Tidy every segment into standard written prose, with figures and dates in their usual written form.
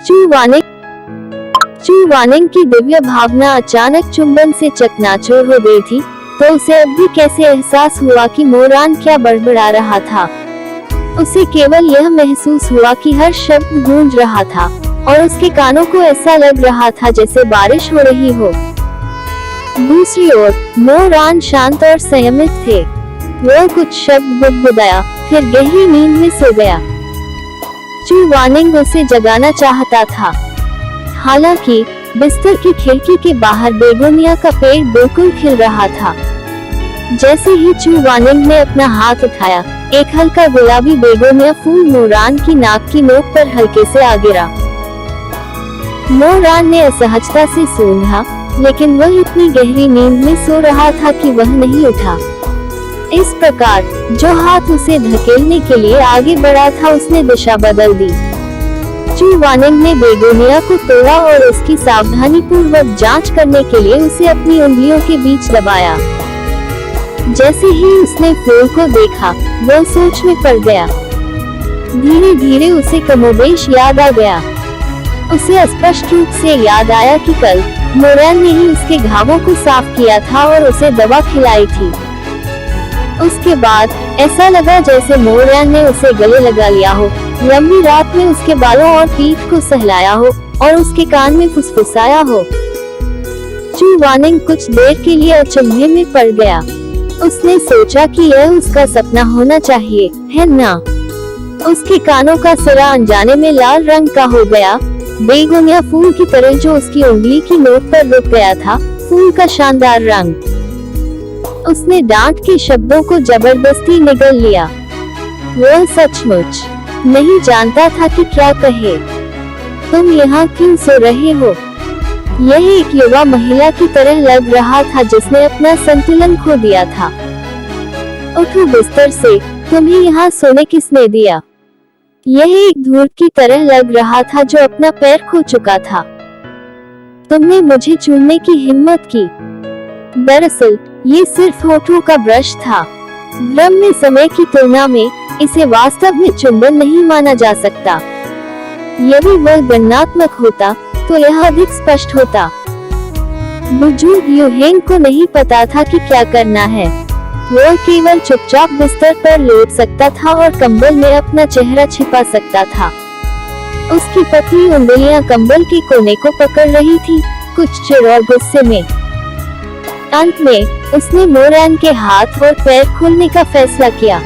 चू वानिंग की दिव्य भावना अचानक चुंबन से चकनाचूर हो गई थी, तो उसे अब भी कैसे एहसास हुआ कि मोरान क्या बड़बड़ा रहा था। उसे केवल यह महसूस हुआ कि हर शब्द गूंज रहा था और उसके कानों को ऐसा लग रहा था जैसे बारिश हो रही हो। दूसरी ओर मोरान शांत और संयमित थे। वह कुछ शब्द बुदबुदाया, फिर गहरी नींद में सो गया। चू वानिंग उसे जगाना चाहता था। हालांकि बिस्तर की खिड़की के बाहर बेगोनिया का पेड़ बिल्कुल खिल रहा था। जैसे ही चू वानिंग ने अपना हाथ उठाया, एक हल्का गुलाबी बेगोनिया फूल मोरान की नाक की नोक पर हल्के से आ गिरा। मोरान ने असहजता से सूंघा, लेकिन वह इतनी गहरी नींद में सो रहा था कि वह नहीं उठा। इस प्रकार जो हाथ उसे धकेलने के लिए आगे बढ़ा था, उसने दिशा बदल दी। चू वानिंग ने बेगोनिया को तोड़ा और उसकी सावधानी पूर्वक जांच करने के लिए उसे अपनी उंगलियों के बीच दबाया। जैसे ही उसने फूल को देखा, वह सोच में पड़ गया। धीरे धीरे उसे कमोबेश याद आ गया। उसे स्पष्ट रूप से याद आया कि कल मोरान ने ही उसके घावों को साफ किया था और उसे दवा खिलाई थी। उसके बाद ऐसा लगा जैसे मोरान ने उसे गले लगा लिया हो, लंबी रात में उसके बालों और पीठ को सहलाया हो और उसके कान में फुसफुसाया हो। चू वानिंग कुछ देर के लिए अचंभे में पड़ गया। उसने सोचा कि यह उसका सपना होना चाहिए, है ना? उसके कानों का सिरा अनजाने में लाल रंग का हो गया, बेगोनिया फूल की तरह जो उसकी उंगली की नोक पर रुक गया था। फूल का शानदार रंग। उसने डांट के शब्दों को जबरदस्ती निगल लिया। वह सचमुच नहीं जानता था कि क्या कहे। तुम यहाँ क्यों सो रहे हो? यह एक युवा महिला की तरह लग रहा था जिसने अपना संतुलन खो दिया था। उठो बिस्तर से, तुम्हें यहाँ सोने किसने दिया? यह एक धूर्त की तरह लग रहा था जो अपना पैर खो चुका था। तुमने मुझे चूमने की हिम्मत की। दरअसल ये सिर्फ होठों का ब्रश था। ग्राम्य समय की तुलना में इसे वास्तव में चुंबन नहीं माना जा सकता। यदि वह गणनात्मक होता तो यह अधिक स्पष्ट होता। बुजुर्ग यूहेंग को नहीं पता था कि क्या करना है। वह केवल चुपचाप बिस्तर पर लेट सकता था और कंबल में अपना चेहरा छिपा सकता था। उसकी पतली उंगलियां कंबल के कोने को पकड़ रही थी, कुछ चिढ़ और गुस्से में। अंत में उसने मोरान के हाथ और पैर खोलने का फैसला किया।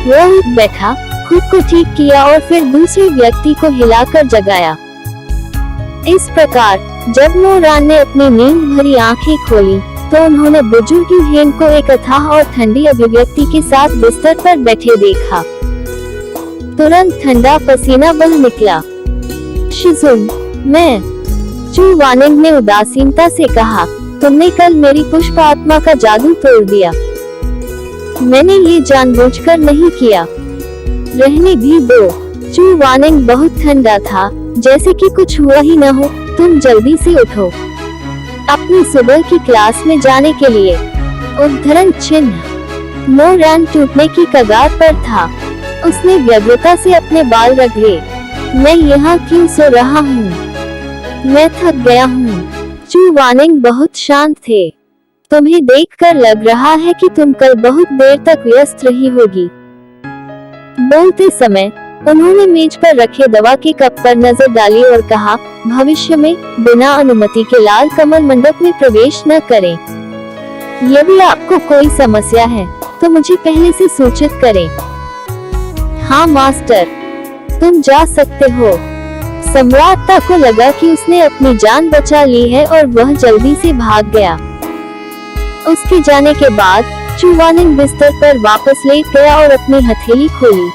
वह उठ बैठा, खुद को ठीक किया और फिर दूसरे व्यक्ति को हिलाकर जगाया। इस प्रकार जब मोरान ने अपनी नींद भरी आंखें खोली, तो उन्होंने बुजुर्ग यूहेंग को एक अथाह और ठंडी अभिव्यक्ति के साथ बिस्तर पर बैठे देखा। तुरंत ठंडा पसीना बह निकला। शिजुन, मैं। चू वानिंग ने उदासीनता से कहा, तुमने कल मेरी पुष्प आत्मा का जादू तोड़ दिया। मैंने ये जानबूझकर नहीं किया। रहने भी दो। चू वानिंग बहुत ठंडा था, जैसे कि कुछ हुआ ही न हो। तुम जल्दी से उठो अपनी सुबह की क्लास में जाने के लिए। उद्धरण चिन्ह। मोरान टूटने की कगार पर था। उसने व्यग्रता से अपने बाल रगड़े। मैं यहाँ क्यों सो रहा हूँ? मैं थक गया हूँ। चू वानिंग बहुत शांत थे। तुम्हें देखकर लग रहा है कि तुम कल बहुत देर तक व्यस्त रही होगी। बोलते समय उन्होंने मेज पर रखे दवा के कप पर नजर डाली और कहा, भविष्य में बिना अनुमति के लाल कमल मंडप में प्रवेश न करें। यदि आपको कोई समस्या है तो मुझे पहले से सूचित करें। हाँ मास्टर, तुम जा सकते हो। सम्राटा को लगा कि उसने अपनी जान बचा ली है और वह जल्दी से भाग गया। उसके जाने के बाद चू वानिंग बिस्तर पर वापस लेट गया और अपनी हथेली खोली।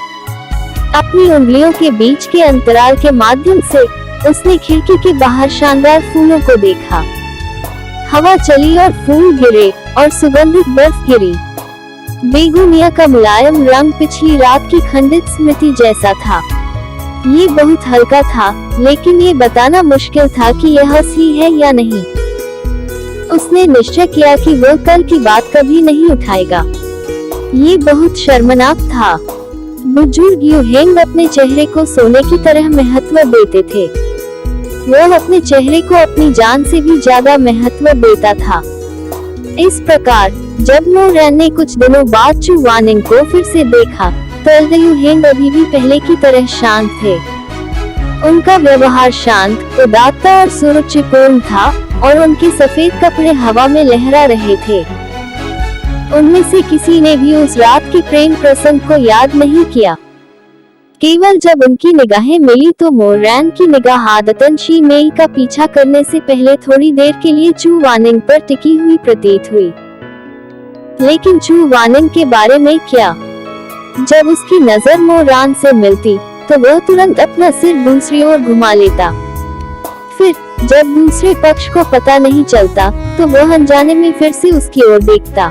अपनी उंगलियों के बीच के अंतराल के माध्यम से उसने खिड़की के बाहर शानदार फूलों को देखा। हवा चली और फूल गिरे और सुगंधित बर्फ गिरी। बेगोनिया का मुलायम रंग पिछली रात की खंडित स्मृति जैसा था। ये बहुत हल्का था, लेकिन ये बताना मुश्किल था कि यह असली है या नहीं। उसने निश्चय किया कि वह कल की बात कभी नहीं उठाएगा। ये बहुत शर्मनाक था। बुजुर्ग यूहेंग अपने चेहरे को सोने की तरह महत्व देते थे। वह अपने चेहरे को अपनी जान से भी ज्यादा महत्व देता था। इस प्रकार जब नो रैन ने कुछ दिनों बाद चू वानिंग को फिर से देखा तो यूहेंग अभी भी पहले की तरह शांत थे। उनका व्यवहार शांत, उदात्त और सुरुचिपूर्ण था और उनके सफेद कपड़े हवा में लहरा रहे थे। उनमें से किसी ने भी उस रात के प्रेम प्रसंग को याद नहीं किया। केवल जब उनकी निगाहें मिली तो मोरैन की निगाह आदतन शी मेई का पीछा करने से पहले थोड़ी देर के लिए चू वानिंग पर टिकी हुई प्रतीत हुई। लेकिन चू वानिंग के बारे में क्या? जब उसकी नजर मोरैन से मिलती तो वह तुरंत अपना सिर दूसरी ओर घुमा लेता। फिर जब दूसरे पक्ष को पता नहीं चलता तो वह अनजाने में फिर से उसकी ओर देखता।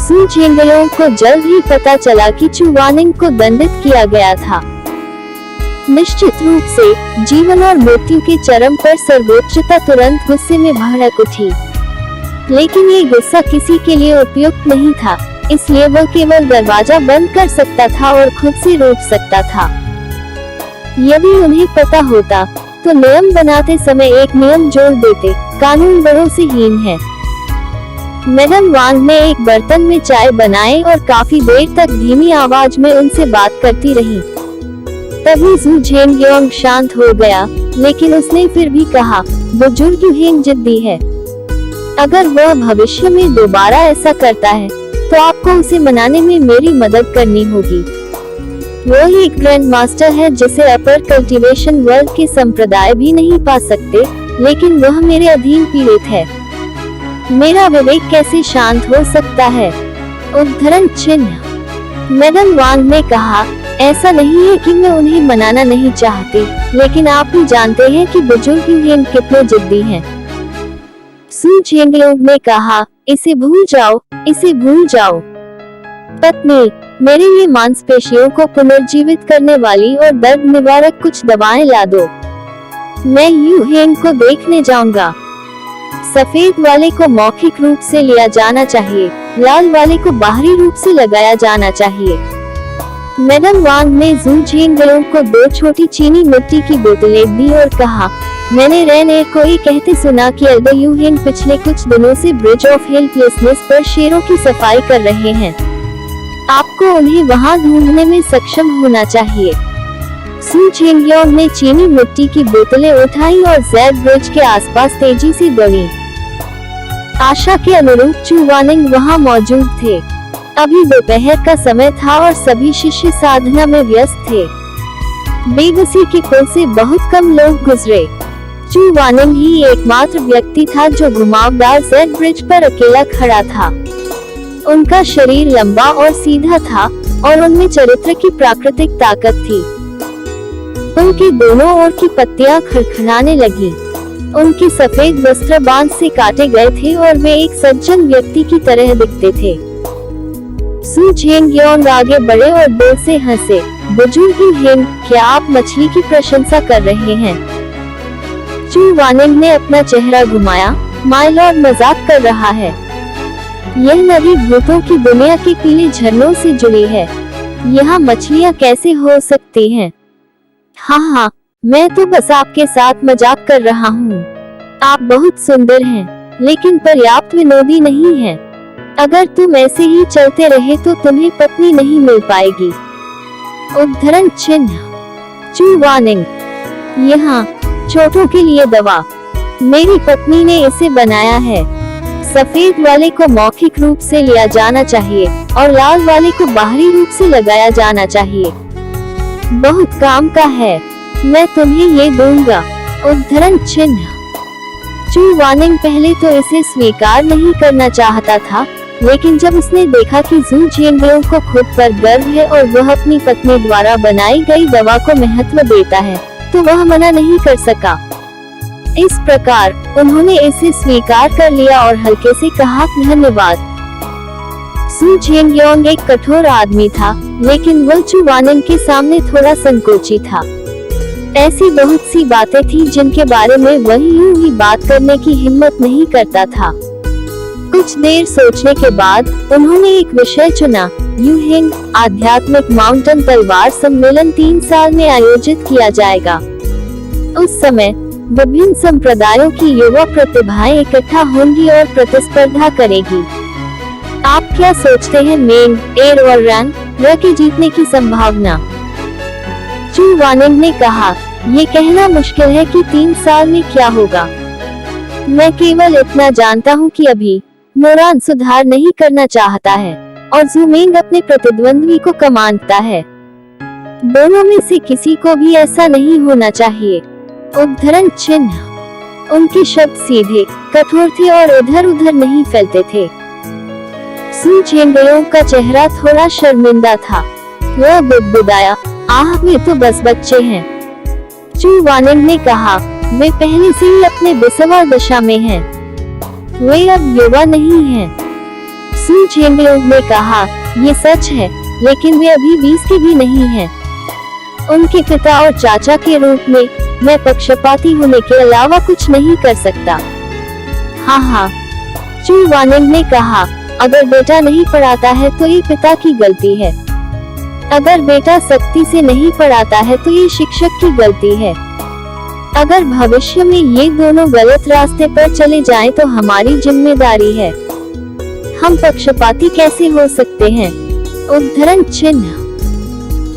सू झेंगलों को जल्द ही पता चला कि चू वानिंग को दंडित किया गया था। निश्चित रूप से जीवन और मृत्यु के चरम पर सर्वोच्चता तुरंत गुस्से में भड़क उठी। लेकिन ये गुस्सा किसी के लिए उपयुक्त नहीं था, इसलिए वह केवल दरवाजा बंद कर सकता था और खुद से रोक सकता था। यदि उन्हें पता होता तो नियम बनाते समय एक नियम जोड़ देते, कानून बड़ों से हीन है। मैडम वांग ने एक बर्तन में चाय बनाए और काफी देर तक धीमी आवाज में उनसे बात करती रही। तभी जू झेंगयोंग शांत हो गया, लेकिन उसने फिर भी कहा, बुजुर्ग यूहेंग जिद्दी है। अगर वह भविष्य में दोबारा ऐसा करता है तो आपको उसे मनाने में मेरी मदद करनी होगी। वह एक ग्रैंड मास्टर है जिसे अपर कल्टीवेशन वर्ल्ड के संप्रदाय भी नहीं पा सकते, लेकिन वह मेरे अधीन पीड़ित है। मेरा विवेक कैसे शांत हो सकता है? उद्धरण चिन्ह। मैडम वांग ने कहा, ऐसा नहीं है कि मैं उन्हें मनाना नहीं चाहती, लेकिन आप भी जानते हैं कि बुजुर्ग यूहेंग कितने जिद्दी हैं। सू झेंगलोंग ने कहा, इसे भूल जाओ, इसे भूल जाओ। पत्नी, मेरे लिए मांसपेशियों को पुनर्जीवित करने वाली और दर्द निवारक कुछ दवाएं ला दो। मैं यूहेंग को देखने जाऊंगा। सफेद वाले को मौखिक रूप से लिया जाना चाहिए, लाल वाले को बाहरी रूप से लगाया जाना चाहिए। मैडम वांग ने जू झेंगलोंग को 2 छोटी चीनी मिट्टी की बोतलें दी और कहा, मैंने रैन को ये कहते सुना कि यूहेंग पिछले कुछ दिनों से ब्रिज ऑफ हेल्पलेसनेस पर शेरों की सफाई कर रहे हैं। आपको उन्हें वहां ढूंढने में सक्षम होना चाहिए। सू झेंगयोंग ने चीनी मिट्टी की बोतलें उठाई और जैड ब्रिज के आसपास तेजी से दौड़ी। आशा के अनुरूप चू वानिंग वहां मौजूद थे। अभी दोपहर का समय था और सभी शिष्य साधना में व्यस्त थे। बेबसी के पुल से बहुत कम लोग गुजरे। चू वानिंग ही एकमात्र व्यक्ति था जो घुमावदार जैड ब्रिज पर अकेला खड़ा था। उनका शरीर लंबा और सीधा था और उनमें चरित्र की प्राकृतिक ताकत थी। उनके दोनों ओर की पत्तियां खड़खड़ाने लगी। उनके सफेद वस्त्र बांध से काटे गए थे और वे एक सज्जन व्यक्ति की तरह दिखते थे। सू झेंगयोंग आगे बढ़े और दिल से हंसे, बुजुर्ग यूहेंग, क्या आप मछली की प्रशंसा कर रहे हैं? चू वानिंग ने अपना चेहरा घुमाया, माय लॉर्ड मजाक कर रहा है। यह नदी भूतों की दुनिया के पीले झरनों से जुड़ी है। यहाँ मछलियाँ कैसे हो सकती हैं? हाँ, मैं तो बस आपके साथ मजाक कर रहा हूँ। आप बहुत सुंदर हैं, लेकिन पर्याप्त विनोदी नहीं हैं। अगर तुम ऐसे ही चलते रहे तो तुम्हें पत्नी नहीं मिल पाएगी। उद्धरण चिन्ह। चू वानिंग, यहाँ चोटों के लिए दवा। मेरी पत्नी ने इसे बनाया है। सफेद वाले को मौखिक रूप से लिया जाना चाहिए और लाल वाले को बाहरी रूप से लगाया जाना चाहिए। बहुत काम का है, मैं तुम्हें ये दूंगा। उद्धरण चिन्ह। चू वानिंग पहले तो इसे स्वीकार नहीं करना चाहता था, लेकिन जब उसने देखा कि जू झेंगलोंग को खुद पर गर्व है और वह अपनी पत्नी द्वारा बनाई गई दवा को महत्व देता है, तो वह मना नहीं कर सका। इस प्रकार उन्होंने इसे स्वीकार कर लिया और हल्के से कहा, धन्यवाद। सू झेंगयोंग एक कठोर आदमी था, लेकिन वह चू वानिंग के सामने थोड़ा संकोची था। ऐसी बहुत सी बातें थी जिनके बारे में वह यूं ही बात करने की हिम्मत नहीं करता था। कुछ देर सोचने के बाद उन्होंने एक विषय चुना, यूहिंग आध्यात्मिक माउंटेन तलवार सम्मेलन 3 साल में आयोजित किया जाएगा। उस समय विभिन्न संप्रदायों की युवा प्रतिभाएं इकट्ठा होंगी और प्रतिस्पर्धा करेगी। आप क्या सोचते हैं मेंग, एर और रैन के जीतने की संभावना? चू वानिंग ने कहा, ये कहना मुश्किल है कि 3 साल में क्या होगा। मैं केवल इतना जानता हूँ कि अभी मोरान सुधार नहीं करना चाहता है और जू मेंग अपने प्रतिद्वंद्वी को कमांडता है। दोनों में से किसी को भी ऐसा नहीं होना चाहिए। उद्धरण चिन्ह। उनके शब्द सीधे, कठोर थे और इधर उधर नहीं फैलते थे। सू झेंगयोंग का चेहरा थोड़ा शर्मिंदा था। वह बुदबुदाया, आह वे तो बस बच्चे हैं। चू वानिंग ने कहा, वे पहले से ही अपने बेसवार दशा में हैं। वे अब युवा नहीं हैं। सू झेंगयोंग ने कहा, ये सच है, लेकिन वे अभी 20 के भी नहीं हैं। उनके पिता और चाचा के रूप में मैं पक्षपाती होने के अलावा कुछ नहीं कर सकता। हाँ, चू वानिंग ने कहा, अगर बेटा नहीं पढ़ाता है तो ये पिता की गलती है। अगर बेटा सख्ती से नहीं पढ़ाता है तो ये शिक्षक की गलती है। अगर भविष्य में ये दोनों गलत रास्ते पर चले जाएं तो हमारी जिम्मेदारी है। हम पक्षपाती कैसे हो सकते हैं? उद्धरण चिन्ह।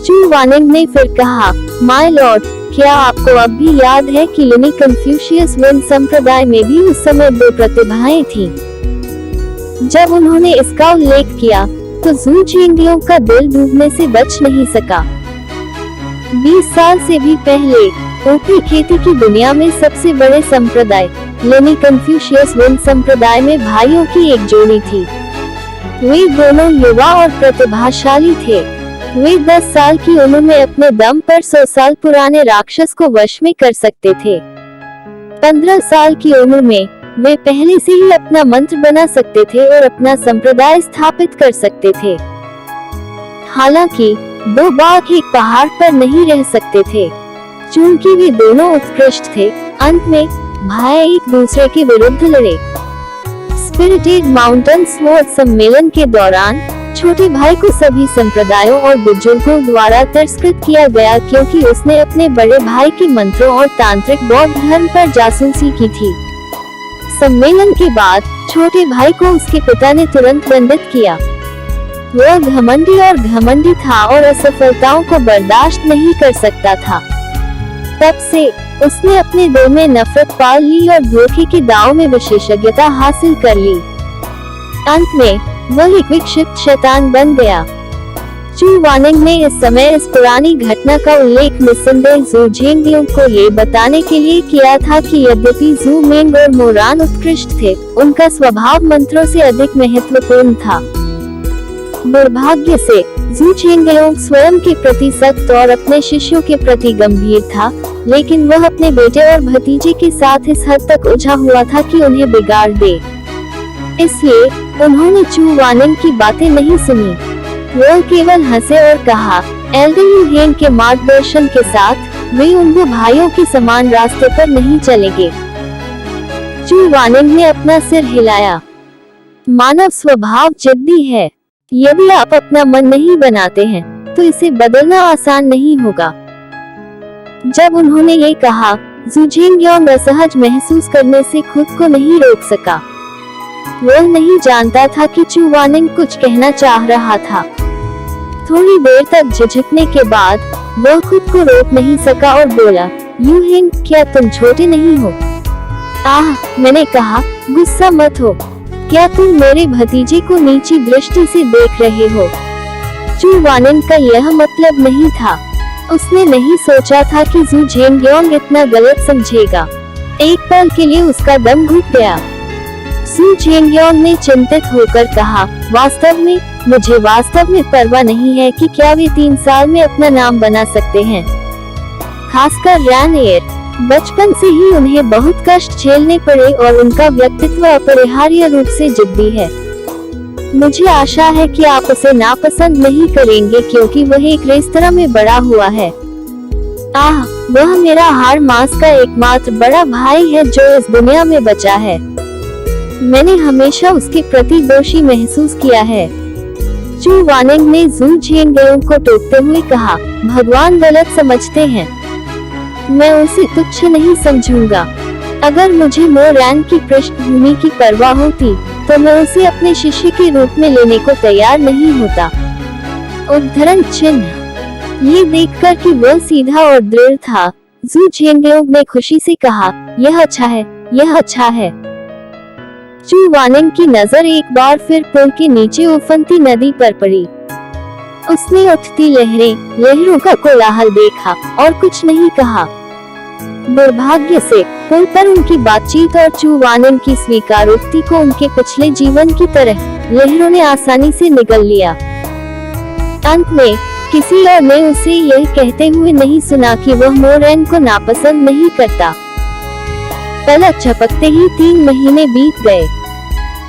चू वानिंग ने फिर कहा, माय लॉर्ड, क्या आपको अब भी याद है कि लिनी कन्फ्यूशियस वन संप्रदाय में भी उस समय 2 प्रतिभाएं थीं? जब उन्होंने इसका उल्लेख किया तो जू झेंगयोंग का दिल डूबने से बच नहीं सका। 20 साल से भी पहले ऊपरी खेती की दुनिया में सबसे बड़े संप्रदाय लिनी कन्फ्यूशियस वन संप्रदाय में भाइयों की एक जोड़ी थी। वे दोनों युवा और प्रतिभाशाली थे। वे 10 साल की उम्र में अपने दम पर 100 साल पुराने राक्षस को वश में कर सकते थे। 15 साल की उम्र में वे पहले से ही अपना मंत्र बना सकते थे और अपना संप्रदाय स्थापित कर सकते थे। हालांकि 2 बाघ एक पहाड़ पर नहीं रह सकते थे। चूंकि वे दोनों उत्कृष्ट थे, अंत में भाई एक दूसरे के विरुद्ध लड़े। स्पिरिटेड माउंटेन स्वॉर्ड सम्मेलन के दौरान छोटे भाई को सभी संप्रदायों और बुजुर्गों द्वारा तिरस्कृत किया गया क्योंकि उसने अपने बड़े भाई के मंत्रों और तांत्रिक बौद्ध धर्म पर जासूसी की थी। सम्मेलन के बाद छोटे भाई को उसके पिता ने तुरंत दंडित किया। वह घमंडी था और असफलताओं को बर्दाश्त नहीं कर सकता था। तब से उसने अपने दिल में नफरत पाल ली और धोखे के दांव में विशेषज्ञता हासिल कर ली। अंत में वह एक विक्षिप्त शैतान बन गया। चू वानिंग ने इस समय इस पुरानी घटना का उल्लेख निस्संदेह जू झेंगयोंग को ये बताने के लिए किया था कि यद्यपि जू मेंग और मोरान उत्कृष्ट थे, उनका स्वभाव मंत्रों से अधिक महत्वपूर्ण था। दुर्भाग्य से जू झेंगयोंग स्वयं के प्रति सख्त और अपने शिष्यों के प्रति गंभीर था, लेकिन वह अपने बेटे और भतीजे के साथ इस हद तक उलझा हुआ था कि उन्हें बिगाड़ दे। इसलिए उन्होंने चू वानिंग की बातें नहीं सुनी। वो केवल हंसे और कहा, एल्डर यूहेंग के मार्गदर्शन के साथ वे उन 2 भाइयों के समान रास्ते पर नहीं चलेंगे। चू वानिंग ने अपना सिर हिलाया। मानव स्वभाव जिद्दी है। यदि आप अपना मन नहीं बनाते हैं तो इसे बदलना आसान नहीं होगा। जब उन्होंने ये कहा, जू झेंगयोंग असहज महसूस करने से खुद को नहीं रोक सका। वह नहीं जानता था कि चू वानिंग कुछ कहना चाह रहा था। थोड़ी देर तक झिझकने के बाद वह खुद को रोक नहीं सका और बोला, यूहेंग, क्या तुम छोटे नहीं हो? मैंने कहा, गुस्सा मत हो। क्या तुम मेरे भतीजे को नीची दृष्टि से देख रहे हो? चू वानिंग का यह मतलब नहीं था। उसने नहीं सोचा था कि जू झेंगयोंग इतना गलत समझेगा। एक पल के लिए उसका दम घुट गया। जू झेंगयोंग ने चिंतित होकर कहा, मुझे वास्तव में परवाह नहीं है कि क्या वे 3 साल में अपना नाम बना सकते हैं। खासकर रैन एर। बचपन से ही उन्हें बहुत कष्ट झेलने पड़े और उनका व्यक्तित्व अपरिहार्य रूप से जिद्दी है। मुझे आशा है कि आप उसे नापसंद नहीं करेंगे क्योंकि वह एक रेस्तरां में बड़ा हुआ है। वह मेरा हाड़ मांस का एकमात्र बड़ा भाई है जो इस दुनिया में बचा है। मैंने हमेशा उसके प्रति दोषी महसूस किया है। चू वानिंग ने जू झेंगेओ को टोकते हुए कहा, भगवान गलत समझते हैं, मैं उसे तुच्छ नहीं समझूंगा। अगर मुझे मोरैन की पृष्ठभूमि की परवाह होती तो मैं उसे अपने शिष्य के रूप में लेने को तैयार नहीं होता। उद्धरण चिन्ह। ये देखकर कि वह सीधा और दृढ़ था, जू झेंगेओ ने खुशी से कहा, यह अच्छा है, यह अच्छा है। चू वानिंग की नजर एक बार फिर पुल के नीचे उफनती नदी पर पड़ी। उसने उठती लहरों का कोलाहल देखा और कुछ नहीं कहा। दुर्भाग्य से पुल पर उनकी बातचीत और चू वानिंग की स्वीकारोक्ति को उनके पिछले जीवन की तरह लहरों ने आसानी से निगल लिया। अंत में किसी और ने उसे यह कहते हुए नहीं सुना कि वह मोरैन को नापसंद नहीं करता। पलक झपकते ही 3 महीने बीत गए।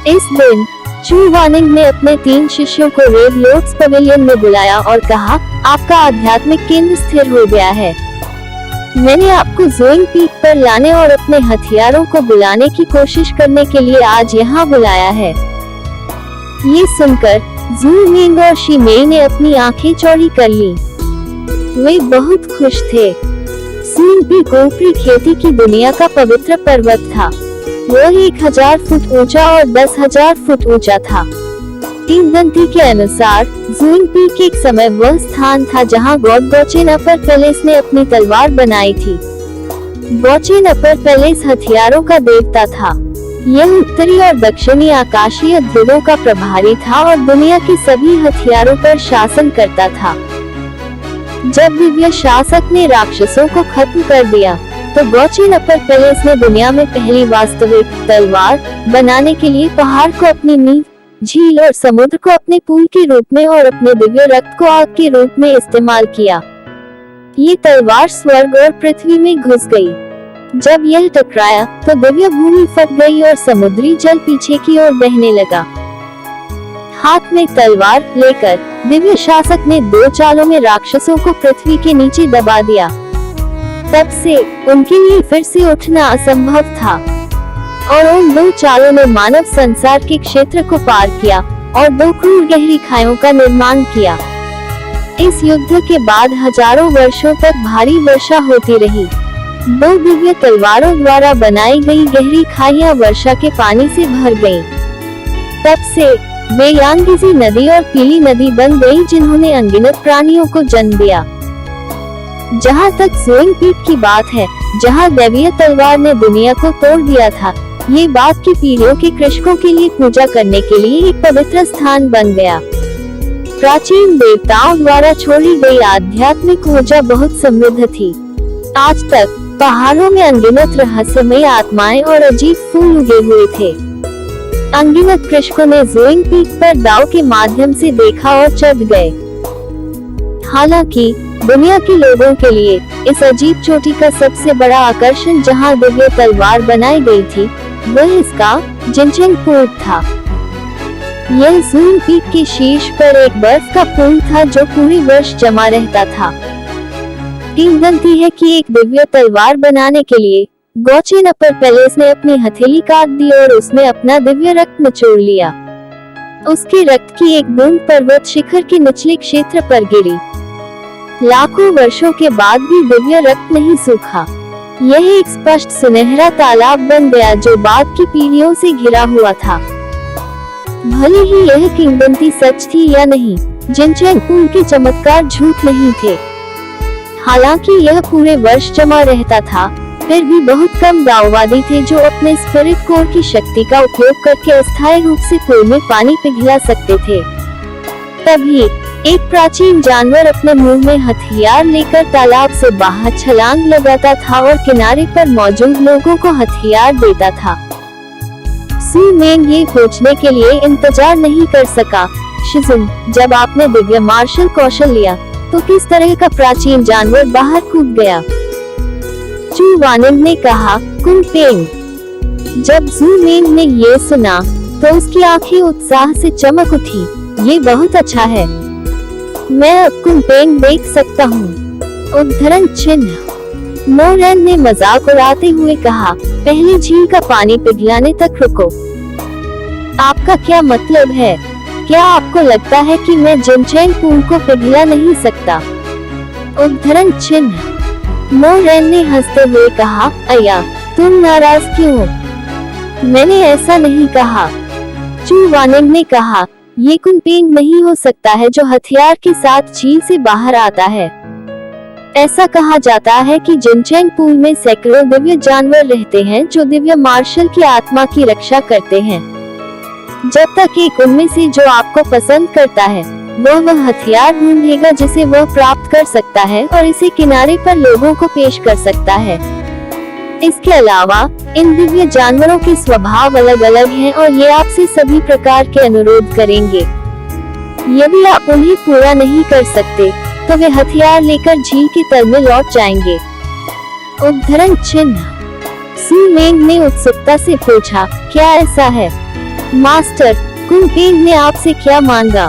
इस दिन चू वानिंग ने अपने 3 शिष्यों को रेड लोट्स पवेलियन में बुलाया और कहा, आपका आध्यात्मिक केंद्र स्थिर हो गया है। मैंने आपको ज़ोइंग पीक पर लाने और अपने हथियारों को बुलाने की कोशिश करने के लिए आज यहाँ बुलाया है। ये सुनकर जू मिंग और शी मेई ने अपनी आंखें चौड़ी कर ली। वे बहुत खुश थे। ज़ोइंग पीक ऊपरी खेती की दुनिया का पवित्र पर्वत था। वह 1000 फुट ऊंचा और 10,000 फुट ऊंचा था। किंवदंती के अनुसार ज़ोइंग पीक एक समय वह स्थान था जहां गॉड गोचेन अपर पैलेस ने अपनी तलवार बनाई थी। गोचेन अपर पैलेस हथियारों का देवता था। यह उत्तरी और दक्षिणी आकाशीय ध्रुवों का प्रभारी था और दुनिया के सभी हथियारों पर शासन करता था। जब दिव्य शासक ने राक्षसों को खत्म कर दिया तो गोचेन अपर पैलेस ने दुनिया में पहली वास्तविक तलवार बनाने के लिए पहाड़ को अपनी नींव, झील और समुद्र को अपने पुल के रूप में और अपने दिव्य रक्त को आग के रूप में इस्तेमाल किया। ये तलवार स्वर्ग और पृथ्वी में घुस गई। जब यह टकराया तो दिव्य भूमि फट गई और समुद्री जल पीछे की ओर बहने लगा। हाथ में तलवार लेकर दिव्य शासक ने 2 चालों में राक्षसों को पृथ्वी के नीचे दबा दिया। तब से उनके लिए फिर से उठना असंभव था और उन 2 चालों ने मानव संसार के क्षेत्र को पार किया और 2 क्रूर गहरी खाइयों का निर्माण किया। इस युद्ध के बाद हजारों वर्षों तक भारी वर्षा होती रही। 2 दिव्य तलवारों द्वारा बनाई गई गहरी खाइयां वर्षा के पानी से भर गईं। तब से वे यांगजी नदी और पीली नदी बन गई जिन्होंने अनगिनत प्राणियों को जन्म दिया। जहाँ तक ज़ोइंग पीक की बात है, जहाँ दैवीय तलवार ने दुनिया को तोड़ दिया था, ये बात की पीढ़ियों के कृषकों के लिए पूजा करने के लिए एक पवित्र स्थान बन गया। प्राचीन देवताओं द्वारा छोड़ी गई आध्यात्मिक ऊर्जा बहुत समृद्ध थी। आज तक पहाड़ों में अनगिनत रहस्यमय आत्माएं और अजीब फूल उगे हुए थे। अनगिनत कृषकों ने ज़ोइंग पीक पर दाव के माध्यम से देखा और चढ़ गए। हालांकि दुनिया के लोगों के लिए इस अजीब चोटी का सबसे बड़ा आकर्षण जहां दिव्य तलवार बनाई गई थी, वह इसका जिनचेंग पुल था। यह ज़ोइंग पीक के शीर्ष पर एक बर्फ का पुल था जो पूरे वर्ष जमा रहता था। किंवदंती है कि एक दिव्य तलवार बनाने के लिए गोचेन अपर पैलेस ने अपनी हथेली काट दी और उसमें अपना दिव्य रक्त निचोड़ लिया। उसके रक्त की एक बूंद पर्वत शिखर के निचले क्षेत्र पर गिरी। लाखों वर्षों के बाद भी दिव्य रक्त नहीं सूखा। यह एक स्पष्ट सुनहरा तालाब बन गया जो बाद की पीढ़ियों से घिरा हुआ था। भले ही यह किंवदंती सच थी या नहीं, जिनचेंग पुल के चमत्कार झूठ नहीं थे। हालांकि यह पूरे वर्ष जमा रहता था, फिर भी बहुत कम दाववादी थे जो अपने स्पिरिट कोर की शक्ति का उपयोग करके अस्थायी रूप से पुल में पानी पिघला सकते थे। तभी एक प्राचीन जानवर अपने मुंह में हथियार लेकर तालाब से बाहर छलांग लगाता था और किनारे पर मौजूद लोगों को हथियार देता था। सू मेंग ये खोजने के लिए इंतजार नहीं कर सका, शिजुन, जब आपने दिव्य मार्शल कौशल लिया तो किस तरह का प्राचीन जानवर बाहर कूद गया? चू वानिंग ने कहा, कुन पेंग। जब ज़ू मेंग ने ये सुना तो उसकी आंखें उत्साह से चमक उठी। ये बहुत अच्छा है, मैं अब कुन पेंग देख सकता हूँ। उद्धरण चिन्ह। मोरैन ने मजाक उड़ाते हुए कहा, पहले झील का पानी पिघलाने तक रुको। आपका क्या मतलब है? क्या आपको लगता है कि मैं जिनचैंग पूल को पिघला नहीं सकता? उद्धरण चिन्ह। मो रेन ने हंसते हुए कहा, अया, तुम नाराज क्यों हो? मैंने ऐसा नहीं कहा। चू वानिंग ने कहा, ये कुनपेंग नहीं हो सकता है जो हथियार के साथ झील से बाहर आता है। ऐसा कहा जाता है कि जिनचैंग पूल में सैकड़ों दिव्य जानवर रहते हैं जो दिव्य मार्शल की आत्मा की रक्षा करते हैं। जब तक एक उनमें से जो आपको पसंद करता है, वह हथियार ढूंढेगा जिसे वह प्राप्त कर सकता है और इसे किनारे पर लोगों को पेश कर सकता है। इसके अलावा इन दिव्य जानवरों के स्वभाव अलग अलग हैं और ये आपसे सभी प्रकार के अनुरोध करेंगे। यदि आप उन्हें पूरा नहीं कर सकते, तो वे हथियार लेकर झील के तल में लौट जाएंगे। उद्धरण चिन्ह। सू मेंग ने उत्सुकता से पूछा, क्या ऐसा है? मास्टर, कुनपेंग ने आपसे क्या मांगा?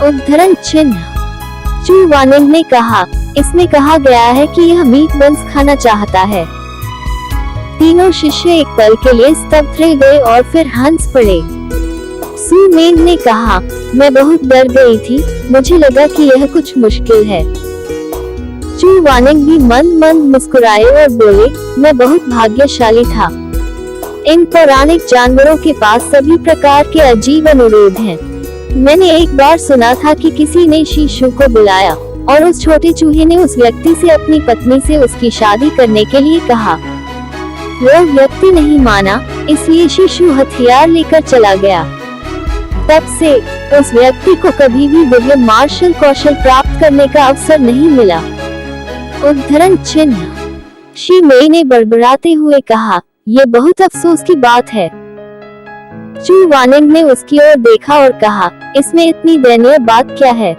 उद्धरण चिन्ह। चू वानिंग ने कहा, इसमें कहा गया है कि यह मीट बंस खाना चाहता है। तीनों शिष्य एक पल के लिए स्तब्ध रह गए और फिर हंस पड़े। सू मेंग ने कहा, मैं बहुत डर गई थी, मुझे लगा कि यह कुछ मुश्किल है। चू वानिंग भी मंद मंद मुस्कुराए और बोले, मैं बहुत भाग्यशाली था। इन पौराणिक जानवरों के पास सभी प्रकार के अजीब अनुरोध हैं। मैंने एक बार सुना था कि किसी ने शीशु को बुलाया और उस छोटे चूहे ने उस व्यक्ति से अपनी पत्नी से उसकी शादी करने के लिए कहा। वह व्यक्ति नहीं माना, इसलिए शीशु हथियार लेकर चला गया। तब से उस व्यक्ति को कभी भी दिव्य मार्शल कौशल प्राप्त करने का अवसर नहीं मिला। उद्धरण चिन्ह। शी मेई ने बड़बड़ाते हुए कहा, ये बहुत अफसोस की बात है। चू वानिंग ने उसकी ओर देखा और कहा, इसमें इतनी दयनीय बात क्या है?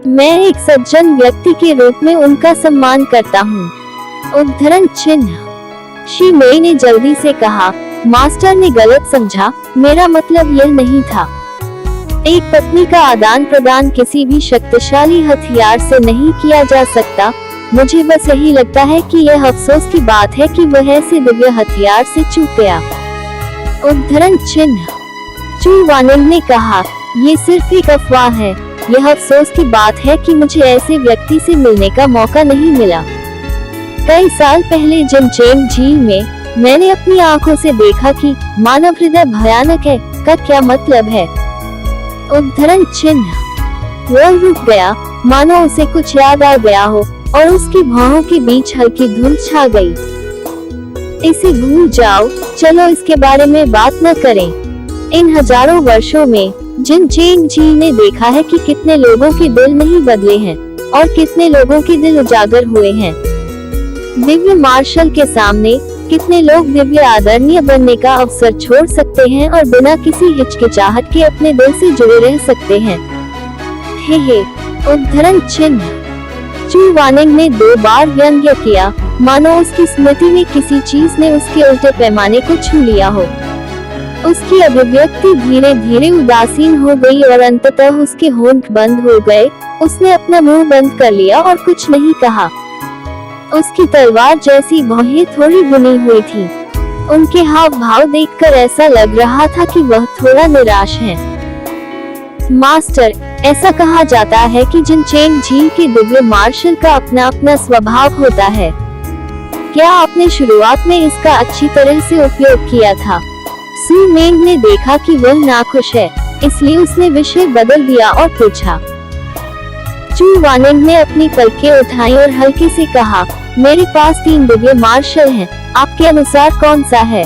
मैं एक सज्जन व्यक्ति के रूप में उनका सम्मान करता हूँ। उद्धरण चिन्ह। शी मेई ने जल्दी से कहा, मास्टर ने गलत समझा, मेरा मतलब यह नहीं था। एक पत्नी का आदान प्रदान किसी भी शक्तिशाली हथियार से नहीं किया जा सकता। मुझे बस यही लगता है कि यह अफसोस की बात है कि वह ऐसे दिव्य हथियार से चूक गया। उद्धरण चिन्ह। चू वानिंग ने कहा, ये सिर्फ एक अफवाह है। यह अफसोस की बात है कि मुझे ऐसे व्यक्ति से मिलने का मौका नहीं मिला। कई साल पहले जिनचैंग झील में मैंने अपनी आंखों से देखा कि मानव हृदय भयानक है का क्या मतलब है। उद्धरण चिन्ह। वह रुक गया, मानो उसे कुछ याद आ गया हो और उसकी भौहों के बीच हल्की धुंध छा गई। इसे भूल जाओ, चलो इसके बारे में बात न करें। इन हजारों वर्षों में जिनचैंग झील ने देखा है कि कितने लोगों के दिल नहीं बदले हैं और कितने लोगों के दिल उजागर हुए हैं। दिव्य मार्शल के सामने कितने लोग दिव्य आदरणीय बनने का अवसर छोड़ सकते हैं और बिना किसी हिचकिचाहट के अपने दिल से जुड़े रह सकते हैं। हे। उद्धरण चिन्ह। चू वानिंग ने 2 बार व्यंग्य किया, मानो उसकी स्मृति में किसी चीज ने उसके उल्टे पैमाने को छू लिया हो। उसकी अभिव्यक्ति धीरे धीरे उदासीन हो गई और अंततः उसके होंठ बंद हो गए। उसने अपना मुंह बंद कर लिया और कुछ नहीं कहा। उसकी तलवार जैसी भौहें थोड़ी बुनी हुई थी। उनके हाव भाव देखकर ऐसा लग रहा था कि वह थोड़ा निराश है। मास्टर, ऐसा कहा जाता है कि जिनचैंग झील के दिव्य मार्शल का अपना अपना स्वभाव होता है। क्या आपने शुरुआत में इसका अच्छी तरह से उपयोग किया था? सू मेंग ने देखा कि वह नाखुश है, इसलिए उसने विषय बदल दिया और पूछा। चू वानिंग ने अपनी पलकें उठाई और हल्के से कहा, मेरे पास 3 दिव्य मार्शल हैं, आपके अनुसार कौन सा है?